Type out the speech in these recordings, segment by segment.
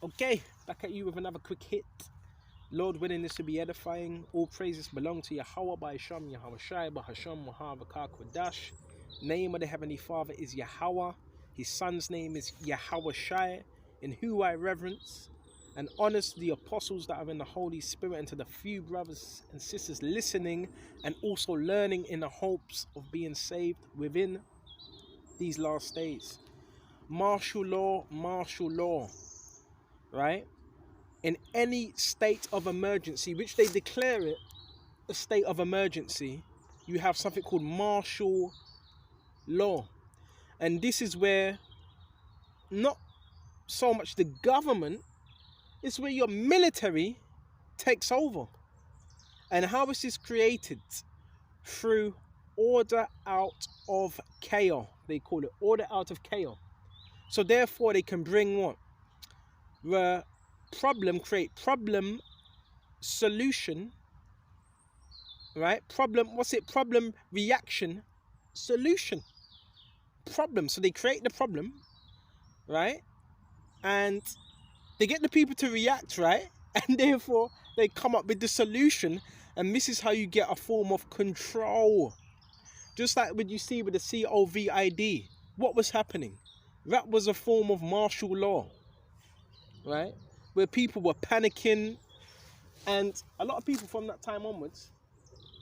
Okay, back at you with another quick hit. Lord willing, this will be edifying. All praises belong to Yahweh by Hashem, Yahweh Shai, by Hashem, Muhammad Kodash. Name of the Heavenly Father is Yahweh. His son's name is Yahweh Shai, in who I reverence and honors the apostles that are in the Holy Spirit, and to the few brothers and sisters listening and also learning in the hopes of being saved within these last days. Martial law, right? In any state of emergency, which they declare it a state of emergency, you have something called martial law. And this is where not so much the government, it's where your military takes over. And how is this created? Through order out of chaos. They call it order out of chaos. So therefore they can bring what? The problem, create problem, solution, right? Problem, what's it? Problem, reaction, solution. Problem. So they create the problem, right? And they get the people to react, right? And therefore they come up with the solution. And this is how you get a form of control. Just like what you see with the COVID. What was happening? That was a form of martial law, right? Where people were panicking. And a lot of people from that time onwards,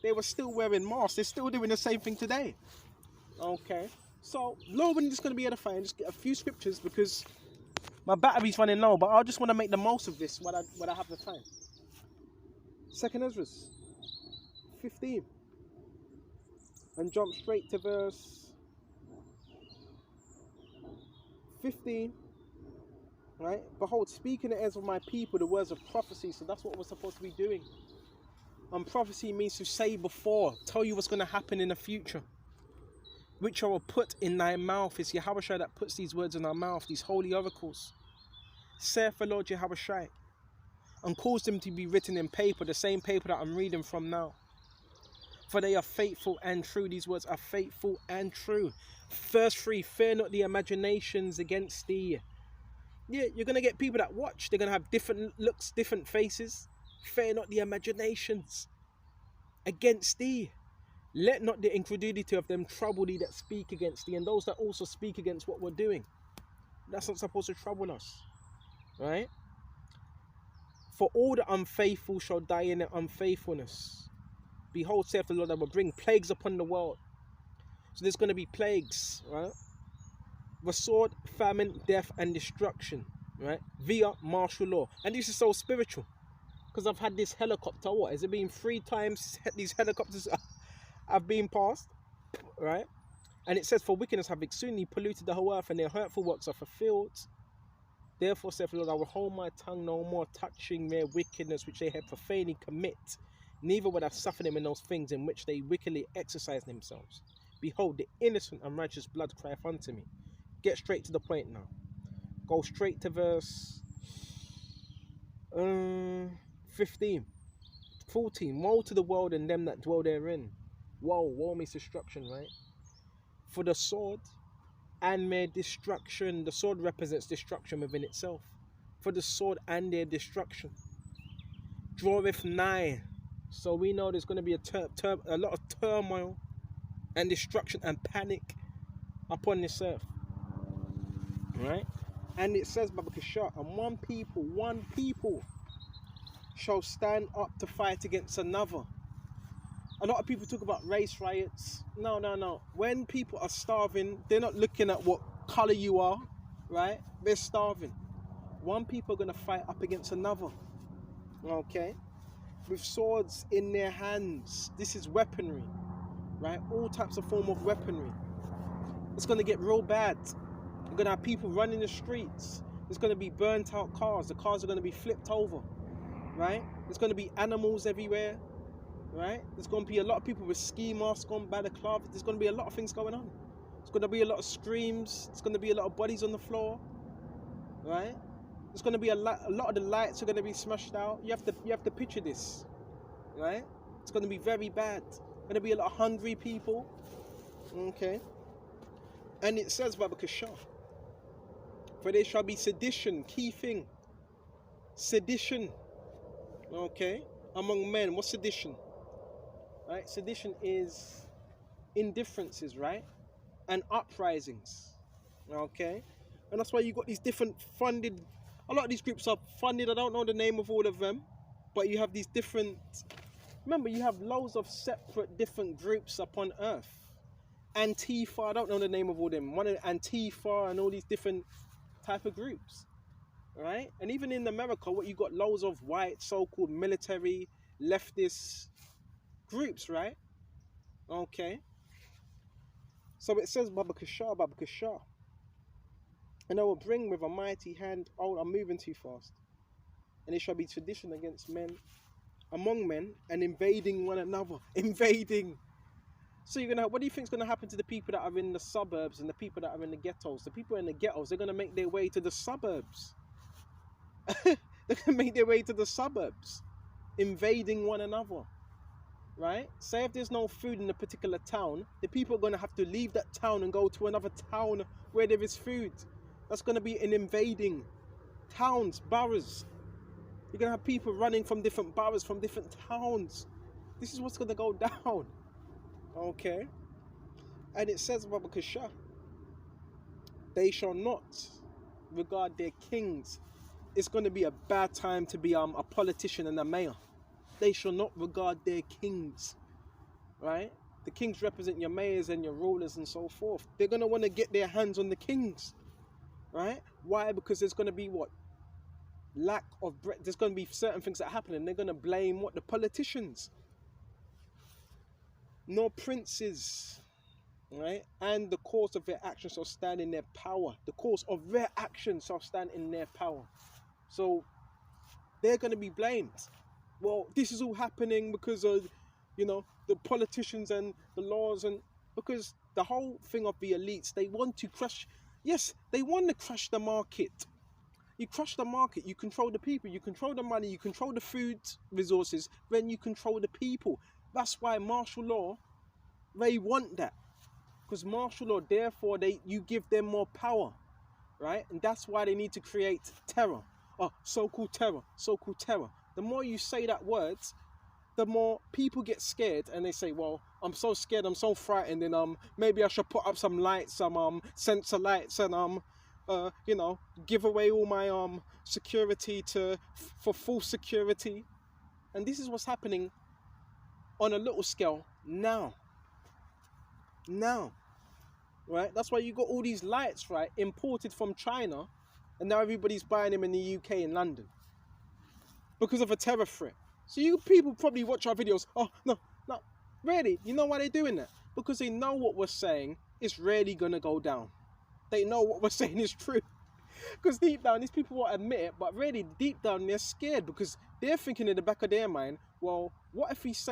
they were still wearing masks. They're still doing the same thing today. Okay. So, Lord, we're just going to be edifying. Just get a few scriptures because my battery's running low. But I just want to make the most of this when I have the time. 2nd Ezra 15. And jump straight to verse 15. Right? Behold, speaking the ears of my people the words of prophecy. So that's what we're supposed to be doing. And prophecy means to say before, tell you what's going to happen in the future, which I will put in thy mouth. It's Yahweh Shai that puts these words in our mouth, these holy oracles. Saith the Lord Yahweh Shai, and cause them to be written in paper, the same paper that I'm reading from now. For they are faithful and true. These words are faithful and true. Verse 3, fear not the imaginations against thee. Yeah, you're going to get people that watch. They're going to have different looks, different faces. Fear not the imaginations against thee. Let not the incredulity of them trouble thee that speak against thee, and those that also speak against what we're doing. That's not supposed to trouble us, right? For all the unfaithful shall die in their unfaithfulness. Behold, saith the Lord, I will bring plagues upon the world. So there's going to be plagues, right? The sword, famine, death, and destruction, right? Via martial law. And this is so spiritual. Because I've had this helicopter, what? Has it been 3 times these helicopters have been passed, right? And it says, for wickedness have exceedingly polluted the whole earth, and their hurtful works are fulfilled. Therefore, saith the Lord, I will hold my tongue no more, touching their wickedness which they have profanely commit. Neither will I suffer them in those things in which they wickedly exercise themselves. Behold, the innocent and righteous blood crieth unto me. Get straight to the point now. Go straight to verse 15. 14. Woe to the world and them that dwell therein. Woe means destruction, right? For the sword and their destruction. The sword represents destruction within itself. For the sword and their destruction draweth nigh. So we know there's going to be a lot of turmoil and destruction and panic upon this earth, right? And it says, and one people shall stand up to fight against another. A lot of people talk about race riots. No. When people are starving, they're not looking at what color you are, right? They're starving. One people are going to fight up against another, okay? With swords in their hands. This is weaponry, right? All types of form of weaponry. It's going to get real bad. You're going to have people running the streets. There's going to be burnt out cars. The cars are going to be flipped over, right? There's going to be animals everywhere, right? There's going to be a lot of people with ski masks on by the club. There's going to be a lot of things going on. There's going to be a lot of screams. There's going to be a lot of bodies on the floor, right? There's going to be a lot of the lights are going to be smashed out. You have to picture this, right? It's going to be very bad. Going to be a lot of hungry people, okay? And it says, Babakashah, for there shall be sedition, key thing, Sedition, okay, among men. What's sedition? Right? Sedition is indifferences, right? And uprisings, okay? And that's why you got these different funded, a lot of these groups are funded. I don't know the name of all of them, but you have these different, remember, you have loads of separate different groups upon earth. Antifa, I don't know the name of all them. One of Antifa and all these different type of groups, right? And even in America, what you got loads of white so-called military leftist groups, right? Okay. So it says Baba Kashar, Baba Kashar. And I will bring with a mighty hand, oh, I'm moving too fast. And it shall be tradition against men, among men, and invading one another. Invading. So you're gonna, what do you think is gonna happen to the people that are in the suburbs and the people that are in the ghettos? The people in the ghettos, they're gonna make their way to the suburbs. They're gonna make their way to the suburbs, invading one another. Right? Say if there's no food in a particular town, the people are gonna have to leave that town and go to another town where there is food. That's gonna be an invading. Towns, boroughs. You're gonna have people running from different boroughs, from different towns. This is what's gonna go down. Okay? And it says, Baba Kasha, they shall not regard their kings. It's gonna be a bad time to be a politician and a mayor. They shall not regard their kings. Right? The kings represent your mayors and your rulers and so forth. They're gonna want to get their hands on the kings. Right? Why? Because there's going to be what? Lack of bread. There's going to be certain things that happen and they're going to blame what? The politicians. Nor princes. Right? And the course of their actions shall stand in their power. The course of their actions shall stand in their power. So they're going to be blamed. Well, this is all happening because of, you know, the politicians and the laws, and because the whole thing of the elites, they want to crush. Yes, they want to crush the market. You crush the market, you control the people, you control the money, you control the food resources, then you control the people. That's why martial law, they want that. Because martial law, therefore, you give them more power, right? And that's why they need to create terror. Oh, so-called terror, so-called terror. The more you say that word, the more people get scared and they say, well, I'm so scared, I'm so frightened, and maybe I should put up some lights, some sensor lights, and you know, give away all my security for full security. And this is what's happening on a little scale now. Right? That's why you got all these lights, right, imported from China, and now everybody's buying them in the UK and London because of a terror threat. So you people probably watch our videos. Oh, no, really? You know why they're doing that? Because they know what we're saying is really going to go down. They know what we're saying is true. Because deep down, these people won't admit it, but really deep down, they're scared because they're thinking in the back of their mind, well, what if it's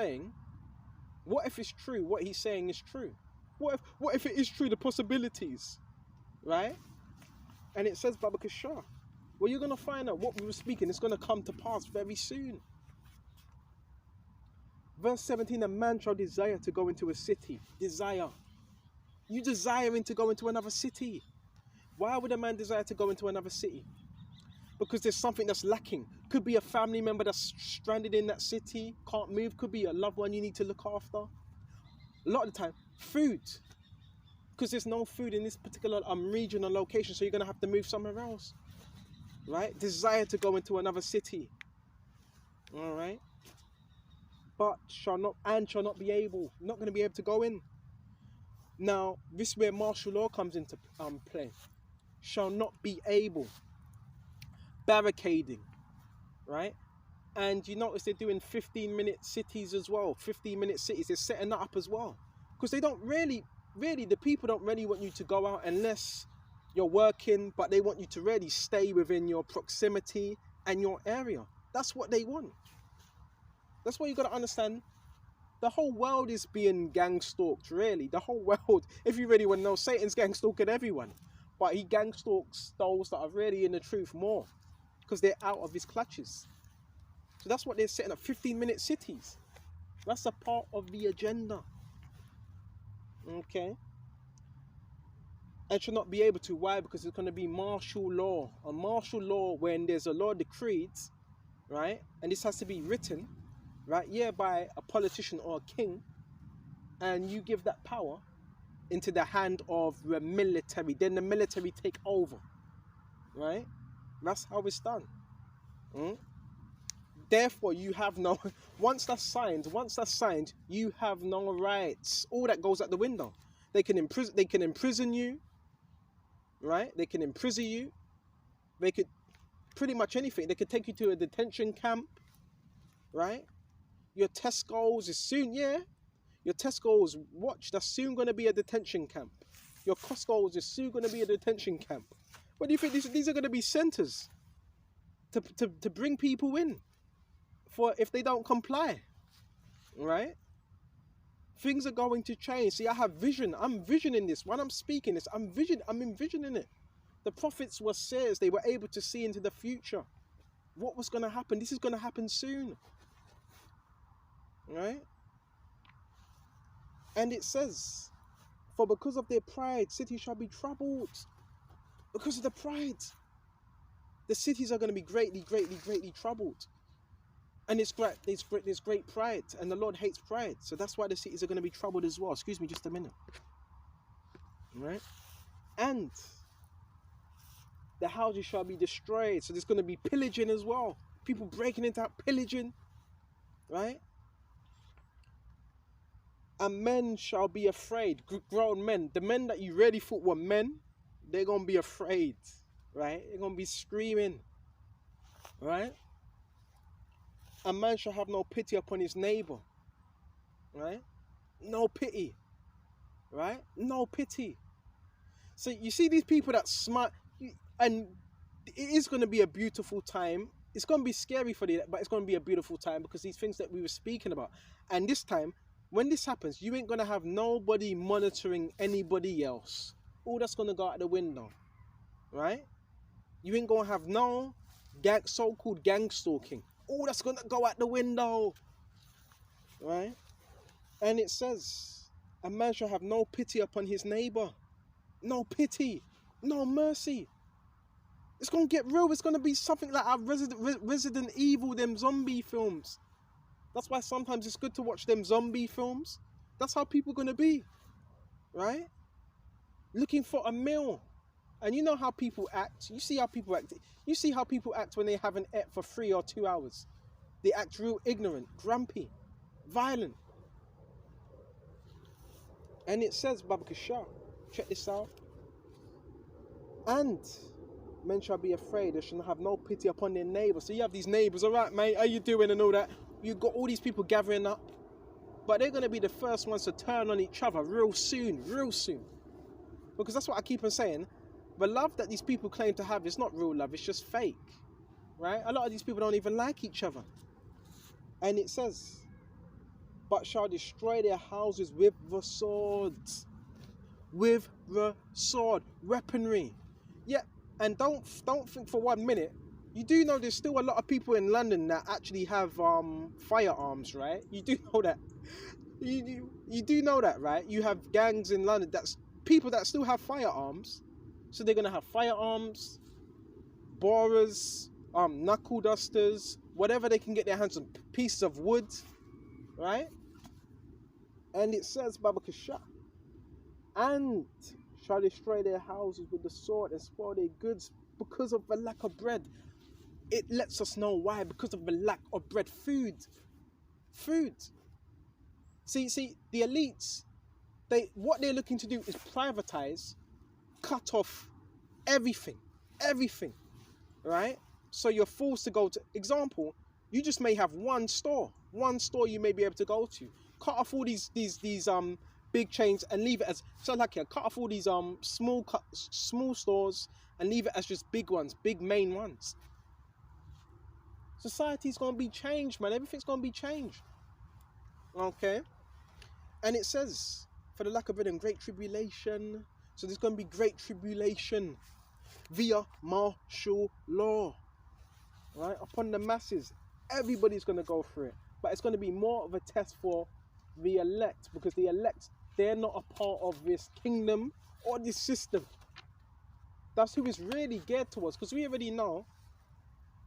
true, what he's saying is true? What if it is true, the possibilities, right? And it says, Baba Kashar, well, you're going to find out what we were speaking is going to come to pass very soon. Verse 17, a man shall desire to go into a city. Desire. You desiring to go into another city. Why would a man desire to go into another city? Because there's something that's lacking. Could be a family member that's stranded in that city, can't move. Could be a loved one you need to look after. A lot of the time, food. Because there's no food in this particular region or location, so you're going to have to move somewhere else. Right? Desire to go into another city. All right? But shall not be able, not going to be able to go in. Now, this is where martial law comes into play. Shall not be able. Barricading, right? And you notice they're doing 15-minute cities as well. 15-minute cities, they're setting that up as well. Because they don't really, the people don't really want you to go out unless you're working, but they want you to really stay within your proximity and your area. That's what they want. That's why you got to understand, the whole world is being gang stalked, really. The whole world, if you really want to know, Satan's gang stalking everyone. But he gang stalks those that are really in the truth more, because they're out of his clutches. So that's what they're setting up, 15-minute cities. That's a part of the agenda. Okay. and shall not be able to. Why? Because it's going to be martial law. A martial law, when there's a law decreed, right? And this has to be written, right? Yeah, by a politician or a king. And you give that power into the hand of the military. Then the military take over, right? That's how it's done. Therefore, you have no, once that's signed, you have no rights. All that goes out the window. They can imprison you, right? They can imprison you. They could pretty much anything. They could take you to a detention camp, right? Your test goals is soon, your test goals, watch, that's soon going to be a detention camp. Your Costco's is soon going to be a detention camp. What do you think? These are going to be centers to bring people in for if they don't comply, right? Things are going to change. See, I have vision. I'm visioning this. When I'm speaking this, I'm envisioning it. The prophets were seers. They were able to see into the future. What was going to happen? This is going to happen soon, right? And it says, for because of their pride, cities shall be troubled. Because of the pride, the cities are going to be greatly troubled. And there's great pride, and the Lord hates pride. So that's why the cities are going to be troubled as well. Excuse me just a minute. Right? And the houses shall be destroyed. So there's going to be pillaging as well. People breaking into pillaging. Right? And men shall be afraid. Grown men. The men that you really thought were men, they're going to be afraid. Right? They're going to be screaming. Right? A man shall have no pity upon his neighbor. Right? No pity. Right? No pity. So you see these people that smart, and it is going to be a beautiful time. It's going to be scary for them, but it's going to be a beautiful time because these things that we were speaking about. And this time, when this happens, you ain't going to have nobody monitoring anybody else. All that's going to go out the window. Right? You ain't going to have no so-called gang stalking. All that's going to go out the window. Right? And it says, a man shall have no pity upon his neighbor. No pity. No mercy. It's going to get real. It's going to be something like our Resident Evil, them zombie films. That's why sometimes it's good to watch them zombie films. That's how people are going to be. Right? Looking for a meal. And you know how people act. You see how people act. You see how people act when they haven't ate for 3 or 2 hours. They act real ignorant, grumpy, violent. And it says, Baba Kasha, check this out. And men shall be afraid, they shall have no pity upon their neighbours. So you have these neighbours, all right, mate, how you doing and all that. You've got all these people gathering up. But they're going to be the first ones to turn on each other real soon. Because that's what I keep on saying. The love that these people claim to have is not real love, it's just fake. Right? A lot of these people don't even like each other. And it says, but shall destroy their houses with the sword. With the sword. Weaponry. Yeah, and don't think for 1 minute. You do know there's still a lot of people in London that actually have firearms, right? You do know that. You do know that, right? You have gangs in London, that's people that still have firearms. So they're going to have firearms, borers, knuckle dusters, whatever they can get their hands on, pieces of wood, right? And it says, Baba Kasha, and shall destroy their houses with the sword and spoil their goods because of the lack of bread. It lets us know why, because of the lack of bread. Food. See, the elites, what they're looking to do is privatize, cut off everything, right? So you're forced to go to, example, you just may have one store you may be able to go to. Cut off all these big chains and leave it as, so like here, cut off all these small stores and leave it as just big ones, big main ones. Society's going to be changed, man. Everything's going to be changed. Okay? And it says, for the lack of it in great tribulation. So there's going to be great tribulation via martial law. Right? Upon the masses. Everybody's going to go through it. But it's going to be more of a test for the elect. Because the elect, they're not a part of this kingdom or this system. That's who is really geared towards, because we already know.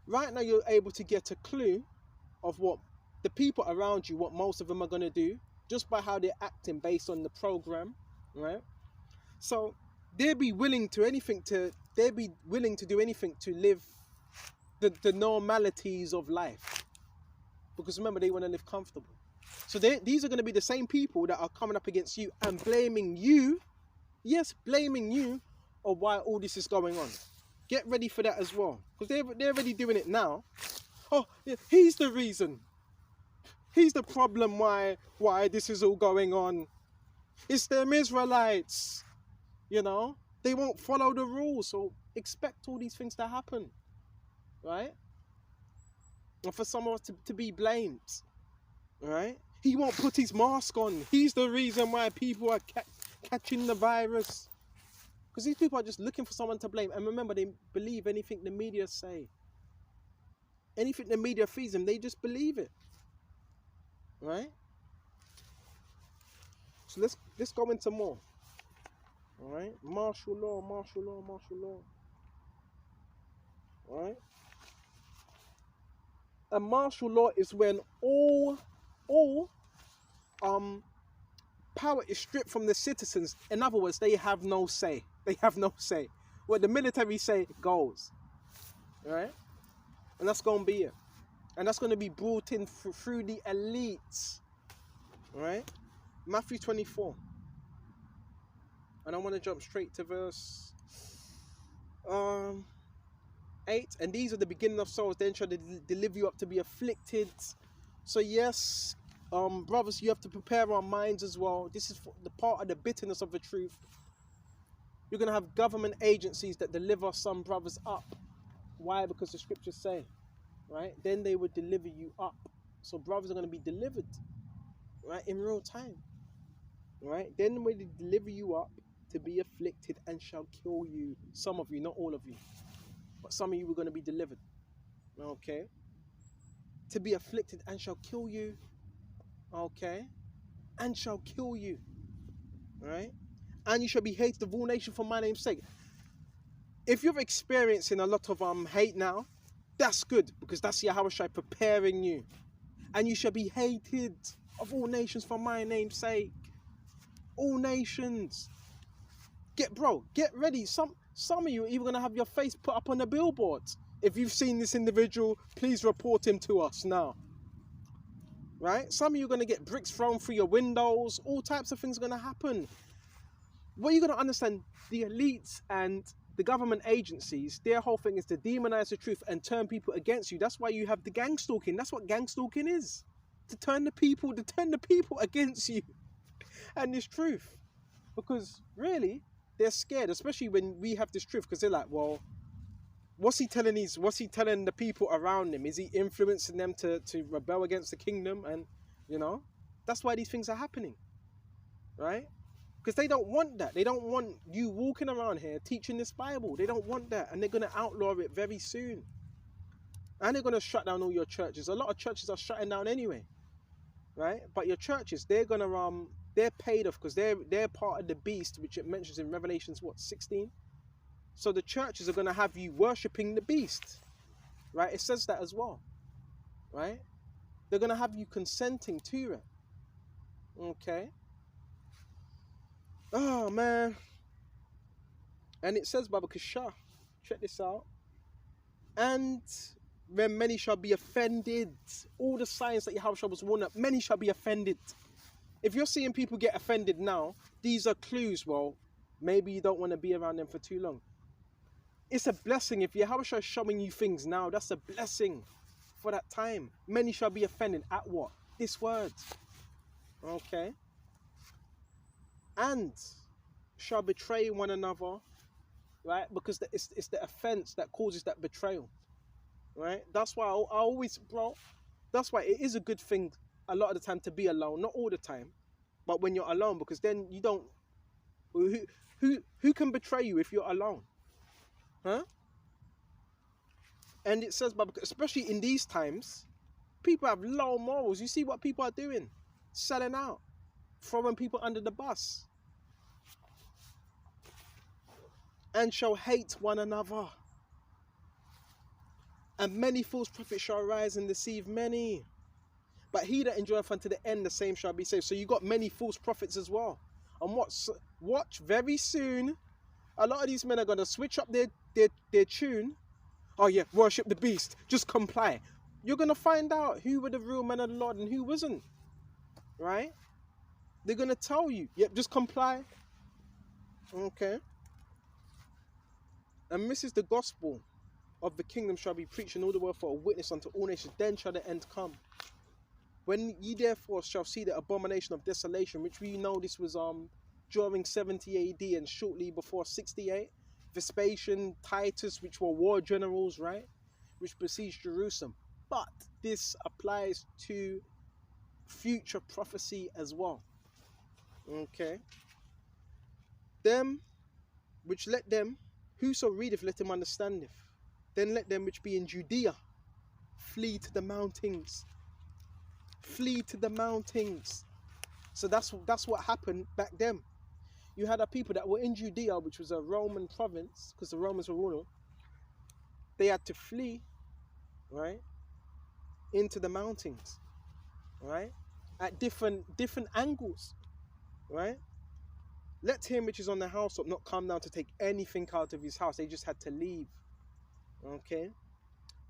Right now, you're able to get a clue of what the people around you, what most of them are going to do, just by how they're acting based on the program, right? So they'd be willing to do anything to live the normalities of life, because remember, they want to live comfortable. So these are going to be the same people that are coming up against you and blaming you, yes, blaming you of why all this is going on. Get ready for that as well, because they're already doing it now. Oh, yeah, he's the reason. He's the problem why this is all going on. It's them Israelites. You know, they won't follow the rules, so expect all these things to happen, right? And for someone to be blamed, right? He won't put his mask on. He's the reason why people are catching the virus. Because these people are just looking for someone to blame. And remember, they believe anything the media say. Anything the media feeds them, they just believe it, right? So let's go into more. All right, martial law. All right, and martial law is when all power is stripped from the citizens. In other words, they have no say. They have no say. What the military say goes. All right, and that's going to be it. And that's going to be brought in through the elites. All right, Matthew 24. And I want to jump straight to verse 8. And these are the beginning of sorrows, then shall they deliver you up to be afflicted. So yes, brothers, you have to prepare our minds as well. This is the part of the bitterness of the truth. You're going to have government agencies that deliver some brothers up. Why? Because the scriptures say, right? Then they would deliver you up. So brothers are going to be delivered, right, in real time. Right? Then when they deliver you up to be afflicted and shall kill you. Some of you, not all of you, but some of you were going to be delivered. Okay? To be afflicted and shall kill you. Okay? And shall kill you. Right? And you shall be hated of all nations for my name's sake. If you're experiencing a lot of hate now, that's good, because that's Yahushua preparing you. And you shall be hated of all nations for my name's sake. All nations. Get ready. Some of you are even going to have your face put up on the billboards. If you've seen this individual, please report him to us now. Right? Some of you are going to get bricks thrown through your windows. All types of things are going to happen. What you're going to understand, the elites and the government agencies, their whole thing is to demonize the truth and turn people against you. That's why you have the gang stalking. That's what gang stalking is. To turn the people against you and this truth. Because really, they're scared, especially when we have this truth, because they're like, well, what's he telling the people around him? Is he influencing them to rebel against the kingdom? And, you know, that's why these things are happening, right? Because they don't want that. They don't want you walking around here teaching this Bible. They don't want that. And they're going to outlaw it very soon. And they're going to shut down all your churches. A lot of churches are shutting down anyway, right? But your churches, they're going to... they're paid off because they're part of the beast, which it mentions in Revelations, 16? So the churches are going to have you worshipping the beast, right? It says that as well, right? They're going to have you consenting to it, okay? Oh, man. And it says, Baba Kasha, check this out. And when many shall be offended, all the signs that Yahushua was warned of, many shall be offended. If you're seeing people get offended now, these are clues. Well, maybe you don't want to be around them for too long. It's a blessing. If Yahushua is showing you things now, that's a blessing for that time. Many shall be offended at what? This word. Okay. And shall betray one another, right? Because it's the offense that causes that betrayal, right? That's why I always, bro, that's why it is a good thing a lot of the time to be alone. Not all the time, but when you're alone, because then you don't... Who can betray you if you're alone? Huh? And it says, but especially in these times, people have low morals. You see what people are doing? Selling out. Throwing people under the bus. and shall hate one another. And many false prophets shall rise and deceive many. But he that endureth unto the end, the same shall be saved. So you got many false prophets as well. And watch very soon, a lot of these men are going to switch up their tune. Oh yeah, worship the beast, just comply. You're going to find out who were the real men of the Lord and who wasn't. Right? They're going to tell you, yep, just comply. Okay. And this is the gospel of the kingdom shall be preached in all the world for a witness unto all nations. Then shall the end come. When ye therefore shall see the abomination of desolation, which we know this was during 70 AD and shortly before 68, Vespasian, Titus, which were war generals, right, which besieged Jerusalem. But this applies to future prophecy as well. Okay. Them which let them, whoso readeth, let him understandeth. Then let them which be in Judea flee to the mountains. Flee to the mountains. So that's what happened back then. You had a people that were in Judea, which was a Roman province, because the Romans were ruling. They had to flee, right, into the mountains, right, at different angles, right. Let him which is on the housetop not come down to take anything out of his house. They just had to leave. Okay.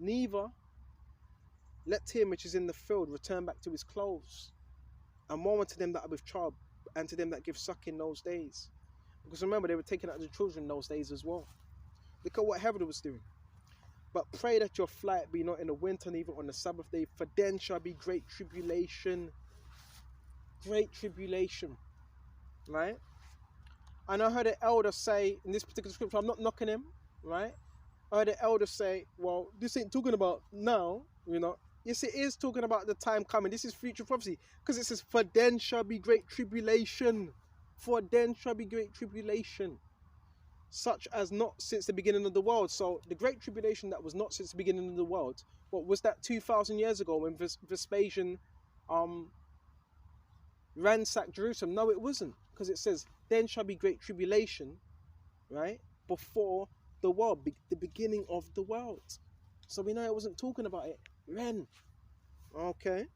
Neither let him which is in the field return back to his clothes. And woe unto them that are with child, and to them that give suck in those days. Because remember, they were taking out the children in those days as well. Look at what Herod was doing. But pray that your flight be not in the winter, neither on the Sabbath day, for then shall be great tribulation. Great tribulation. Right? And I heard an elder say, in this particular scripture, I'm not knocking him, right? I heard an elder say, well, this ain't talking about now, you know. Yes, it is talking about the time coming. This is future prophecy. Because it says, for then shall be great tribulation. For then shall be great tribulation. Such as not since the beginning of the world. So the great tribulation that was not since the beginning of the world. What was that 2,000 years ago when Vespasian ransacked Jerusalem? No, it wasn't. Because it says, then shall be great tribulation, right? Before the world, the beginning of the world. So we know it wasn't talking about it then. Okay.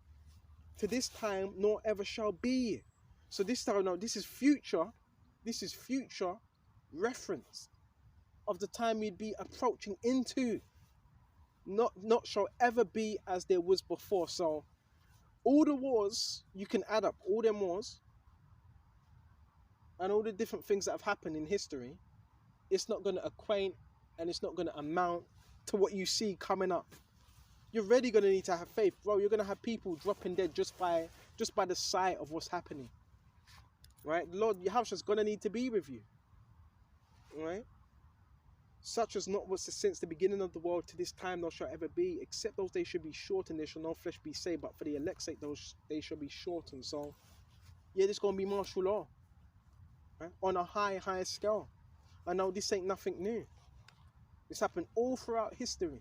To this time, nor ever shall be. So this time, no, this is future. This is future reference of the time we'd be approaching into. Not shall ever be as there was before. So all the wars, you can add up all them wars and all the different things that have happened in history. It's not going to acquaint and it's not going to amount to what you see coming up. You're really going to need to have faith, bro. You're going to have people dropping dead just by the sight of what's happening, right? Lord, your house is going to need to be with you, right? Such as not was since the beginning of the world to this time nor shall ever be, except those days should be shortened, there shall no flesh be saved, but for the elect's sake those days shall be shortened. So yeah, this is going to be martial law, right? On a high scale. I know this ain't nothing new. This happened all throughout history.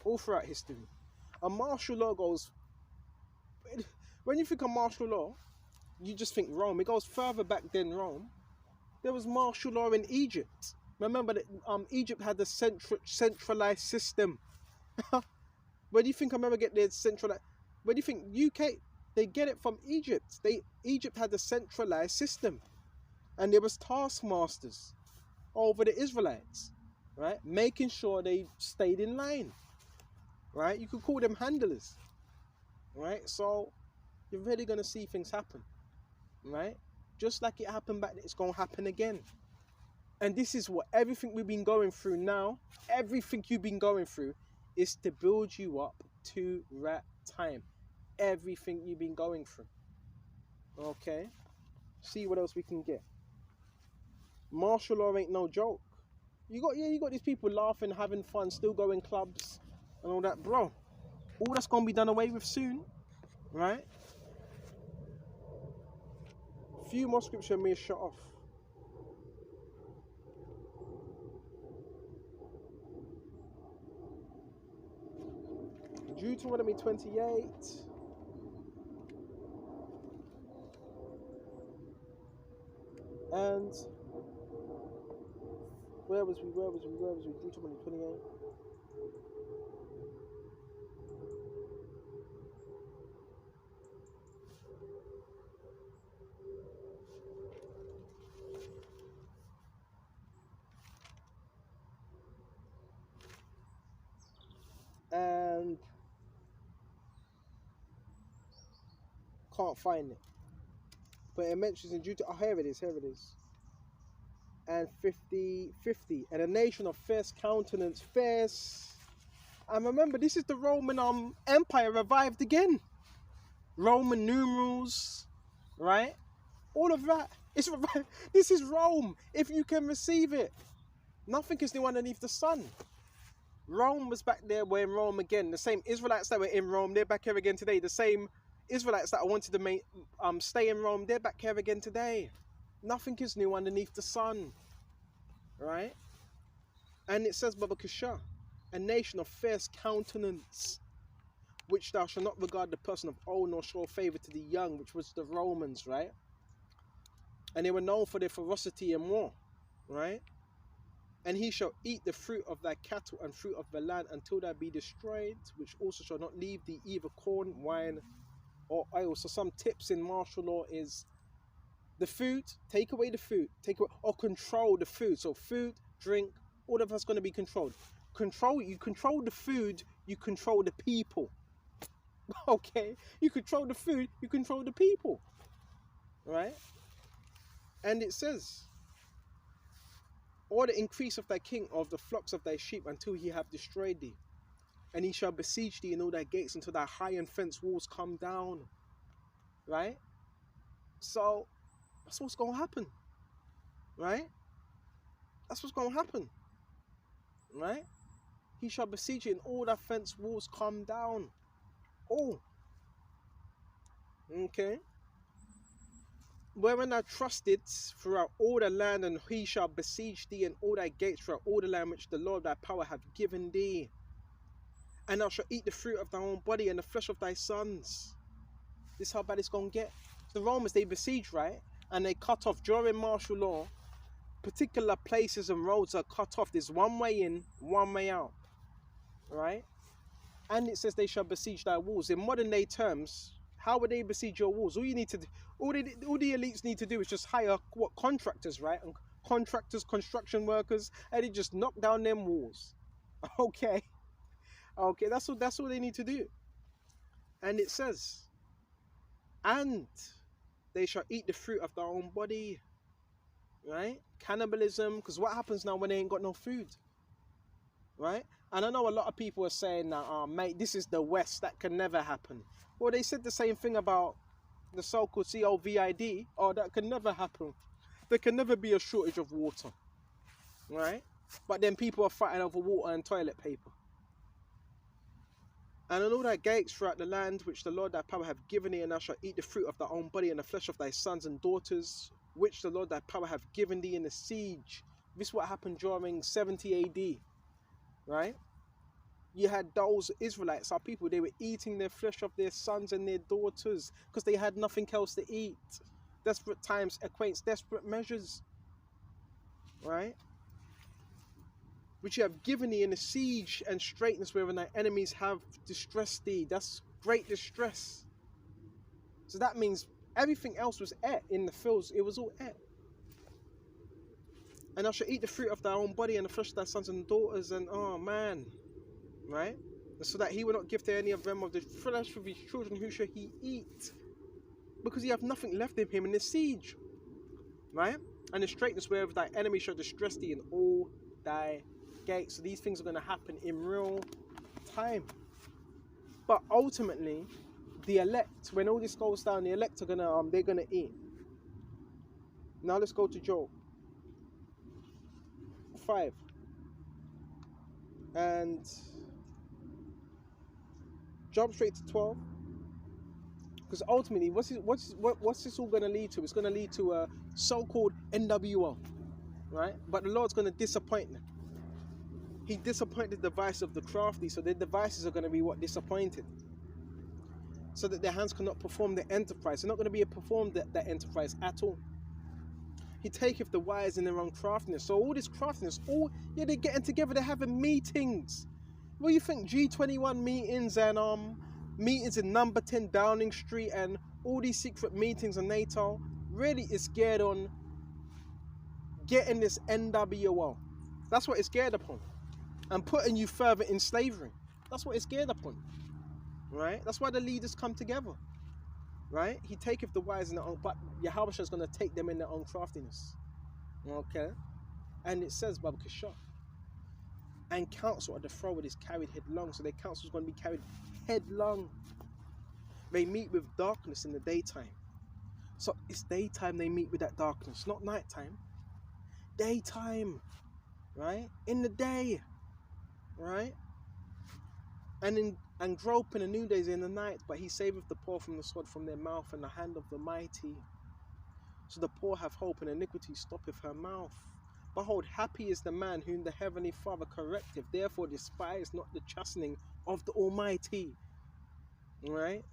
All throughout history. And martial law goes... When you think of martial law, you just think Rome. It goes further back than Rome. There was martial law in Egypt. Remember that Egypt had the centralized system. Where do you think America get their centralized... Where do you think UK... They get it from Egypt. Egypt had the centralized system. And there was taskmasters over the Israelites, right? Making sure they stayed in line, right? You could call them handlers, right? So you're really going to see things happen, right? Just like it happened back then, it's going to happen again. And this is what everything we've been going through now, everything you've been going through is to build you up to that time. Everything you've been going through. Okay? See what else we can get. Martial law ain't no joke. You got these people laughing, having fun, still going clubs and all that, bro. All that's gonna be done away with soon, right? Few more scripture may shut off. Deuteronomy 28. And Where was we? Deuteronomy 28. And can't find it. But it mentions in Deuteronomy, oh, here it is. And 50. And a nation of fierce countenance, fierce. And remember, this is the Roman Empire revived again. Roman numerals, right? All of that. It's revived. This is Rome, if you can receive it. Nothing is new underneath the sun. Rome was back there, we're in Rome again. The same Israelites that were in Rome, they're back here again today. The same Israelites that wanted to stay in Rome, they're back here again today. Nothing is new underneath the sun, right? And it says, Babakasha, a nation of fierce countenance, which thou shalt not regard the person of old, nor show favor to the young, which was the Romans, right? And they were known for their ferocity and war, right? And he shall eat the fruit of thy cattle and fruit of the land until thou be destroyed, which also shall not leave thee either corn, wine, or oil. So some tips in martial law is the food, take away the food, or control the food. So food, drink, all of that's going to be controlled. You control the food, you control the people. Okay? You control the food, you control the people. Right? And it says, or the increase of thy king of the flocks of thy sheep until he have destroyed thee. And he shall besiege thee in all thy gates until thy high and fenced walls come down. Right? So, that's what's going to happen. Right? That's what's going to happen. Right? He shall besiege you and all thy fenced walls come down. Oh. Okay. Wherein thou trusted throughout all the land, and he shall besiege thee and all thy gates throughout all the land which the Lord thy power hath given thee. And thou shalt eat the fruit of thy own body and the flesh of thy sons. This is how bad it's going to get. The Romans, they besiege, right? And they cut off, during martial law, particular places and roads are cut off. There's one way in, one way out. Right? And it says they shall besiege thy walls. In modern day terms, how would they besiege your walls? All you need to do, all the elites need to do is just hire contractors, right? And contractors, construction workers, and they just knock down them walls. Okay. Okay, that's all they need to do. And it says, and they shall eat the fruit of their own body. Right? Cannibalism, because what happens now when they ain't got no food? Right? And I know a lot of people are saying that, oh, mate, this is the West, that can never happen. Well, they said the same thing about the so-called COVID. Oh, that can never happen. There can never be a shortage of water. Right? But then people are fighting over water and toilet paper. And on all thy gates throughout the land, which the Lord thy power hath given thee, and thou shalt eat the fruit of thy own body and the flesh of thy sons and daughters, which the Lord thy power hath given thee in the siege. This is what happened during 70 AD. Right? You had those Israelites, our people, they were eating the flesh of their sons and their daughters because they had nothing else to eat. Desperate times acquaints desperate measures. Right? Which you have given thee in the siege and straitness wherein thy enemies have distressed thee. That's great distress. So that means everything else was ate in the fields. It was all ate. And thou shalt eat the fruit of thy own body and the flesh of thy sons and daughters. And oh man, right? And so that he will not give to any of them of the flesh of his children, who shall he eat? Because he have nothing left in him in the siege. Right? And the straitness whereof thy enemy shall distress thee in all thy gates. So these things are going to happen in real time. But ultimately, the elect, when all this goes down, the elect are gonna they're gonna eat. Now let's go to Job 5 and jump straight to 12, because ultimately what's this all going to lead to? It's going to lead to a so-called NWO, right? But the Lord's going to disappoint them. He disappointed the device of the crafty, so their devices are going to be what disappointed, so that their hands cannot perform the enterprise. They're not going to be able to perform that enterprise at all. He taketh the wise in their own craftiness. So all this craftiness, they're getting together, they're having meetings. What do you think? G21 meetings and meetings in number 10 Downing Street and all these secret meetings in NATO really is scared on getting this NWO. That's what it's geared upon. And putting you further in slavery. That's what it's geared upon. Right? That's why the leaders come together. Right? He taketh the wise in their own, but Yahweh is going to take them in their own craftiness. Okay? And it says, Baba Kishah, and counsel at the froward is carried headlong. So their counsel is going to be carried headlong. They meet with darkness in the daytime. So it's daytime they meet with that darkness, not nighttime. Daytime. Right? In the day. Right? And grope in the noondays in the night, but he saveth the poor from the sword, from their mouth, and the hand of the mighty. So the poor have hope, and iniquity stoppeth her mouth. Behold, happy is the man whom the heavenly Father correcteth. Therefore despise not the chastening of the Almighty. Right?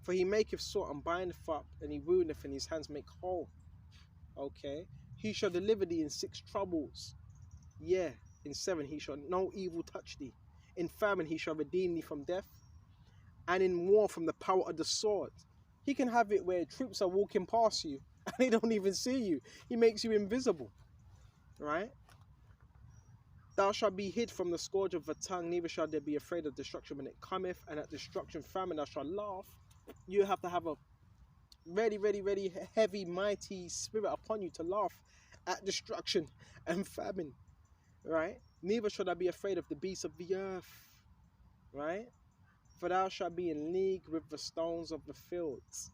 For he maketh sore and bindeth up, and he woundeth, and his hands make whole. Okay? He shall deliver thee in 6 troubles. Yeah, in 7 he shall no evil touch thee. In famine he shall redeem thee from death, and in war from the power of the sword. He can have it where troops are walking past you and they don't even see you. He makes you invisible. Right? Thou shalt be hid from the scourge of the tongue, neither shall there be afraid of destruction when it cometh, and at destruction, famine, thou shalt laugh. You have to have a very, very, very heavy, mighty spirit upon you to laugh at destruction and famine. Right? Neither shall thou be afraid of the beasts of the earth. Right? For thou shalt be in league with the stones of the fields,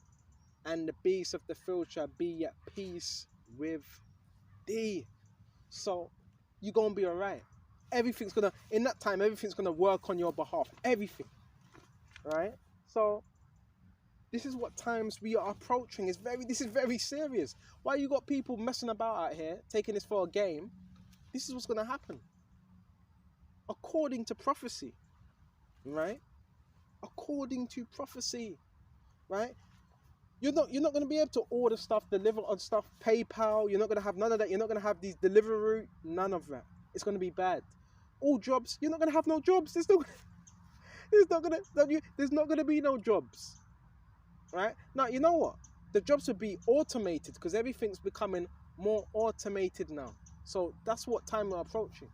and the beasts of the field shall be at peace with thee. So you're going to be alright. Everything's going to, in that time, everything's going to work on your behalf. Everything. Right? So this is what times we are approaching. This is very serious. Why you got people messing about out here, taking this for a game? This is what's going to happen. According to prophecy. Right? According to prophecy. Right? You're not going to be able to order stuff, deliver on stuff, PayPal. You're not going to have none of that. You're not going to have these delivery, none of that. It's going to be bad. All jobs, you're not going to have no jobs. There's not going to be no jobs. Right? Now, you know what? The jobs will be automated because everything's becoming more automated now. So that's what time we're approaching.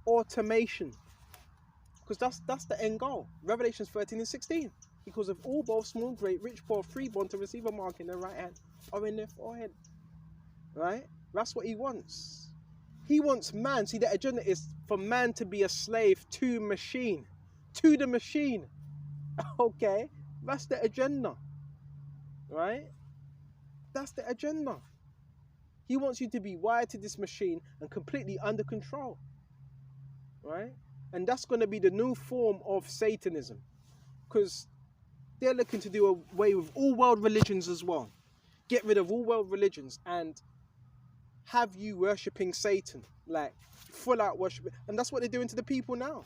Automation. Because that's the end goal. Revelations 13 and 16. Because of all, both small, great, rich, poor, free, born to receive a mark in their right hand or in their forehead. Right? That's what he wants. He wants man. See, the agenda is for man to be a slave to machine. To the machine. Okay? That's the agenda. Right? That's the agenda. He wants you to be wired to this machine and completely under control. Right? And that's going to be the new form of Satanism. Because they're looking to do away with all world religions as well. Get rid of all world religions and have you worshipping Satan. Like, full out worship. And that's what they're doing to the people now.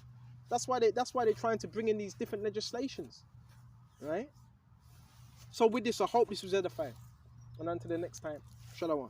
That's why they're trying to bring in these different legislations. Right? So with this, I hope this was edifying. And until the next time, Shalom.